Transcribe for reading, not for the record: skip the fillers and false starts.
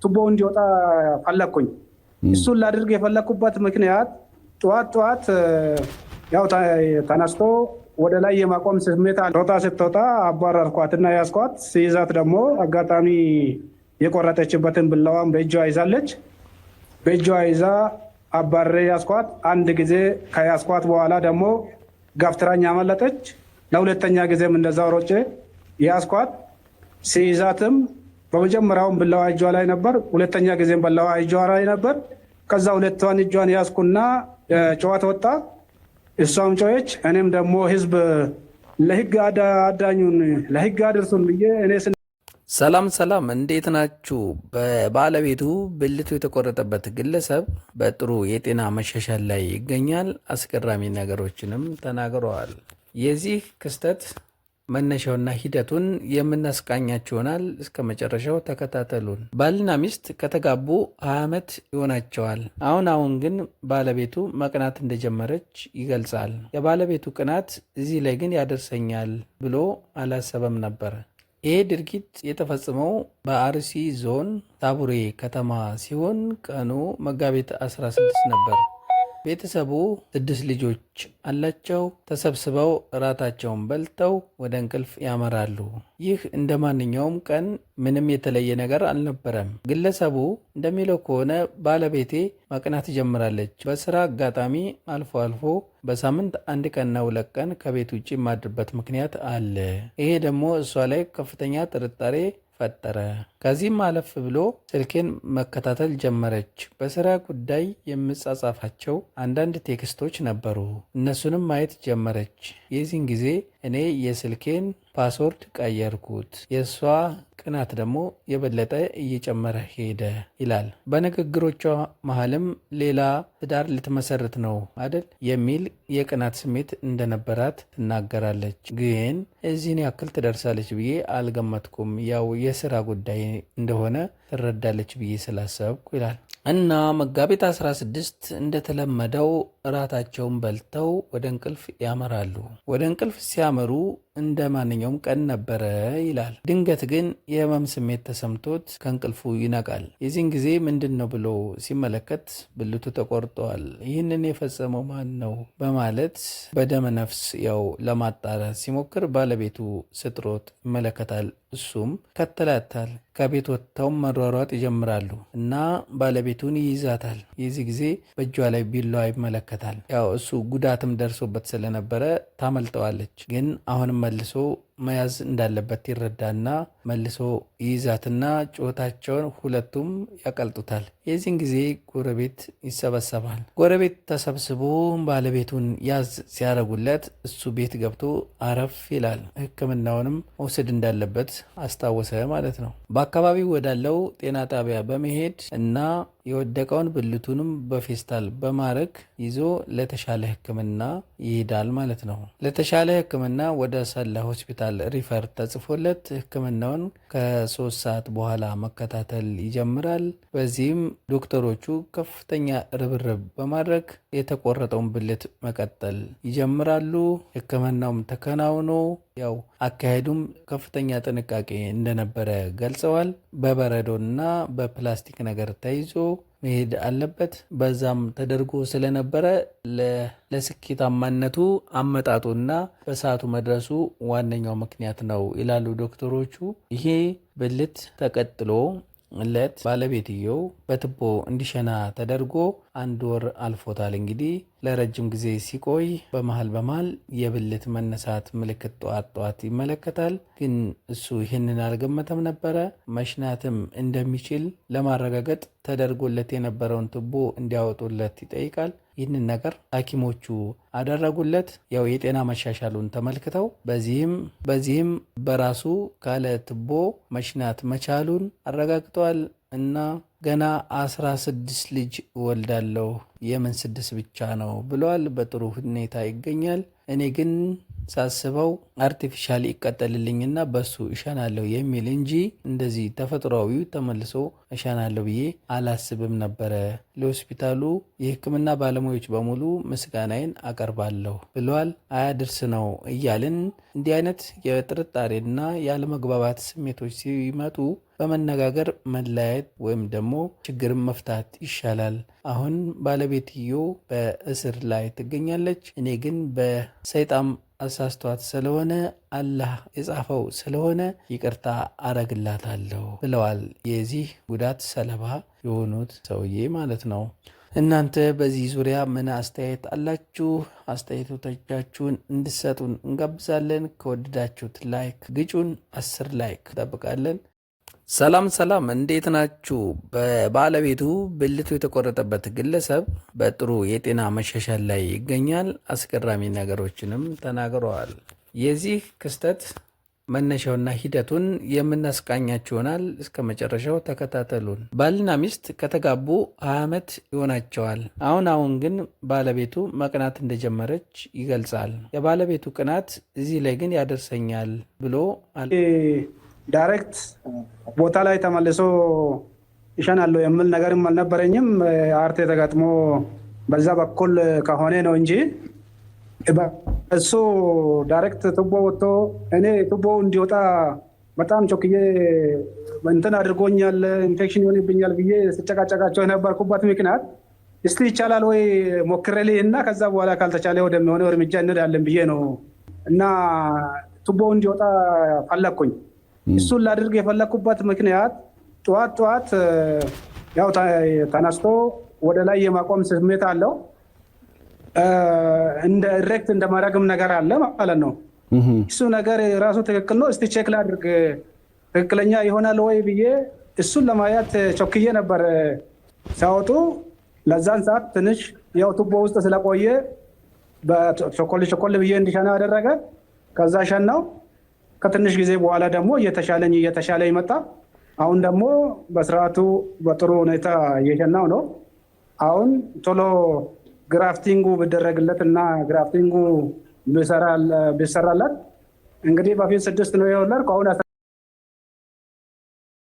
ቱቦ እንዲወጣ ፈለኩኝ። እሱን ላድርግ የፈለኩበት ምክንያት ጠዋት ያው ተነስቶ ወደ ላይ የማቆም ስሜት ስትወጣ አባረርኳትና ያስኳት። ሲይዛት ደግሞ አጋጣሚ የቆረጠችበትን ብላዋን በእጇ ይዛለች። በእጇ ይዛ አባሬ ያስኳት። አንድ ጊዜ ከያስኳት በኋላ ደግሞ ጋፍትራኝ አመለጠች። ለሁለተኛ ጊዜም እንደዛው ሮጬ ያስኳት። ሲይዛትም በመጀመሪያውም ብላዋ እጇ ላይ ነበር፣ ሁለተኛ ጊዜም ብላዋ እጇ ላይ ነበር። ከዛ ሁለቷን እጇን ያስኩና ጨዋታ ወጣ። እሷም ጮኸች። እኔም ደግሞ ህዝብ ለህግ አዳኙን ለህግ አድርሱን ብዬ እኔ ሰላም እንዴት ናችሁ? በባለቤቱ ብልቱ የተቆረጠበት ግለሰብ በጥሩ የጤና መሻሻል ላይ ይገኛል። አስገራሚ ነገሮችንም ተናግረዋል። የዚህ ክስተት መነሻውና ሂደቱን የምናስቃኛችሁ ይሆናል። እስከ መጨረሻው ተከታተሉን። ባልና ሚስት ከተጋቡ 20 ዓመት ይሆናቸዋል። አሁን ግን ባለቤቱ መቅናት እንደጀመረች ይገልጻል። የባለቤቱ ቅናት እዚህ ላይ ግን ያደርሰኛል ብሎ አላሰበም ነበር። ይሄ ድርጊት የተፈጸመው በአርሲ ዞን ታቡሬ ከተማ ሲሆን ቀኑ መጋቢት 16 ነበር። ቤተሰቡ 6 ልጆች አላቸው። ተሰብስበው እራታቸውን በልተው ወደ እንቅልፍ ያመራሉ። ይህ እንደ ማንኛውም ቀን ምንም የተለየ ነገር አልነበረም። ግለሰቡ እንደሚለው ከሆነ ባለቤቴ መቅናት ጀምራለች። በስራ አጋጣሚ አልፎ አልፎ በሳምንት 1 ቀንና 2 ቀን ከቤት ውጭ የማድርበት ምክንያት አለ። ይሄ ደግሞ እሷ ላይ ከፍተኛ ጥርጣሬ ፈጠረ። ከዚህም አለፍ ብሎ ስልኬን መከታተል ጀመረች። በስራ ጉዳይ የምጻጻፋቸው አንዳንድ ቴክስቶች ነበሩ። እነሱንም ማየት ጀመረች። የዚህን ጊዜ እኔ የስልኬን ፓስወርድ ቀየርኩት። የእሷ ቅናት ደግሞ የበለጠ እየጨመረ ሄደ ይላል። በንግግሮቿ መሀልም ሌላ ትዳር ልትመሰርት ነው አይደል የሚል የቅናት ስሜት እንደነበራት ትናገራለች። ግን እዚህን ያክል ትደርሳለች ብዬ አልገመትኩም። ያው የስራ ጉዳይ እንደሆነ ትረዳለች ብዬ ስላሰብኩ ይላል። እና መጋቢት 16 እንደተለመደው እራታቸውን በልተው ወደ እንቅልፍ ያመራሉ። ወደ እንቅልፍ ሲያመሩ እንደ ማንኛውም ቀን ነበረ ይላል። ድንገት ግን የህመም ስሜት ተሰምቶት ከእንቅልፉ ይነቃል። የዚህን ጊዜ ምንድን ነው ብሎ ሲመለከት ብልቱ ተቆርጧል። ይህንን የፈጸመው ማን ነው በማለት በደመ ነፍስ ያው ለማጣራት ሲሞክር ባለቤቱ ስትሮጥ ይመለከታል። እሱም ከተላታል። ከቤት ወጥተው መሯሯጥ ይጀምራሉ እና ባለቤቱን ይይዛታል። የዚህ ጊዜ በእጇ ላይ ቢላዋ ይመለከታል። ያው እሱ ጉዳትም ደርሶበት ስለነበረ ታመልጠዋለች። ግን አሁንም መልሶ መያዝ እንዳለበት ይረዳና መልሶ ይይዛትና ጩኸታቸውን ሁለቱም ያቀልጡታል። የዚህን ጊዜ ጎረቤት ይሰበሰባል። ጎረቤት ተሰብስቦ ባለቤቱን ያዝ ሲያረጉለት እሱ ቤት ገብቶ አረፍ ይላል። ሕክምናውንም መውሰድ እንዳለበት አስታወሰ ማለት ነው። በአካባቢው ወዳለው ጤና ጣቢያ በመሄድ እና የወደቀውን ብልቱንም በፌስታል በማድረግ ይዞ ለተሻለ ሕክምና ይሄዳል ማለት ነው። ለተሻለ ሕክምና ወደ ሰላ ሆስፒታል ሪፈር ተጽፎለት ሕክምናውን ከ3 ሰዓት በኋላ መከታተል ይጀምራል። በዚህም ዶክተሮቹ ከፍተኛ ርብርብ በማድረግ የተቆረጠውን ብልት መቀጠል ይጀምራሉ። ሕክምናውም ተከናውኖ ያው አካሄዱም ከፍተኛ ጥንቃቄ እንደነበረ ገልጸዋል። በበረዶና በፕላስቲክ ነገር ተይዞ መሄድ አለበት። በዛም ተደርጎ ስለነበረ ለስኬታማነቱ አመጣጡና በሰዓቱ መድረሱ ዋነኛው ምክንያት ነው ይላሉ ዶክተሮቹ። ይሄ ብልት ተቀጥሎ ባለቤትየው በትቦ እንዲሸና ተደርጎ 1 ወር አልፎታል። እንግዲህ ለረጅም ጊዜ ሲቆይ በመሃል የብልት መነሳት ምልክት ጠዋት ይመለከታል። ግን እሱ ይህንን አልገመተም ነበረ። መሽናትም እንደሚችል ለማረጋገጥ ተደርጎለት የነበረውን ትቦ እንዲያወጡለት ይጠይቃል። ይህንን ነገር ሐኪሞቹ አደረጉለት። ያው የጤና መሻሻሉን ተመልክተው በዚህም በራሱ ካለ ትቦ መሽናት መቻሉን አረጋግጠዋል። እና ገና 16 ልጅ ወልዳለሁ የምን 6 ብቻ ነው ብለዋል። በጥሩ ሁኔታ ይገኛል። እኔ ግን ሳስበው አርቲፊሻል ይቀጠልልኝና በሱ እሻናለሁ የሚል እንጂ እንደዚህ ተፈጥሯዊው ተመልሶ እሻናለሁ ብዬ አላስብም ነበረ። ለሆስፒታሉ የሕክምና ባለሙያዎች በሙሉ ምስጋናዬን አቀርባለሁ ብለዋል። አያድርስ ነው እያልን እንዲህ አይነት የጥርጣሬና ያለመግባባት ስሜቶች ሲመጡ በመነጋገር መለያየት ወይም ደግሞ ችግርን መፍታት ይሻላል። አሁን ባለቤትዮ በእስር ላይ ትገኛለች። እኔ ግን በሰይጣን አሳስቷት ስለሆነ አላህ የጻፈው ስለሆነ ይቅርታ አረግላታለሁ ብለዋል። የዚህ ጉዳት ሰለባ የሆኑት ሰውዬ ማለት ነው። እናንተ በዚህ ዙሪያ ምን አስተያየት አላችሁ? አስተያየቶቻችሁን እንድሰጡን እንጋብዛለን። ከወደዳችሁት ላይክ ግጩን፣ 10 ላይክ እንጠብቃለን። ሰላም፣ እንዴት ናችሁ? በባለቤቱ ብልቱ የተቆረጠበት ግለሰብ በጥሩ የጤና መሻሻል ላይ ይገኛል። አስገራሚ ነገሮችንም ተናግረዋል። የዚህ ክስተት መነሻውና ሂደቱን የምናስቃኛችሁ ይሆናል። እስከ መጨረሻው ተከታተሉን። ባልና ሚስት ከተጋቡ 20 ዓመት ይሆናቸዋል። አሁን ግን ባለቤቱ መቅናት እንደጀመረች ይገልጻል። የባለቤቱ ቅናት እዚህ ላይ ግን ያደርሰኛል ብሎ ዳይሬክት ቦታ ላይ ተመልሶ ይሸናለሁ የሚል ነገርም አልነበረኝም። አርቴ ተገጥሞ በዛ በኩል ከሆነ ነው እንጂ እሱ ዳይሬክት ቱቦ ወጥቶ እኔ ቱቦ እንዲወጣ በጣም ቾክዬ እንትን አድርጎኛል፣ ኢንፌክሽን ይሆንብኛል ብዬ ስጨቃጨቃቸው የነበርኩበት ምክንያት እስቲ ይቻላል ወይ ሞክሬልህ እና ከዛ በኋላ ካልተቻለ ወደሚሆነው እርምጃ እንሄዳለን ብዬ ነው እና ቱቦ እንዲወጣ ፈለግኩኝ። እሱን ላድርግ የፈለግኩበት ምክንያት ጠዋት ያው ተነስቶ ወደ ላይ የማቆም ስሜት አለው። እንደ ኢሬክት እንደማድረግም ነገር አለ ማለት ነው። እሱ ነገር ራሱ ትክክል ነው። እስቲ ቼክ ላድርግ ትክክለኛ ይሆናል ወይ ብዬ እሱን ለማየት ቾክዬ ነበር ሲያወጡ። ለዛን ሰዓት ትንሽ ያው ቱቦ ውስጥ ስለቆየ በቾኮል ብዬ እንዲሸና ያደረገ። ከዛ ሸናው። ከትንሽ ጊዜ በኋላ ደግሞ እየተሻለ ይመጣ። አሁን ደግሞ በስርዓቱ በጥሩ ሁኔታ እየሸናው ነው። አሁን ቶሎ ግራፍቲንጉ ቢደረግለት እና ግራፍቲንጉ ቢሰራላት እንግዲህ በፊት 6 ነው የወለድኩ አሁን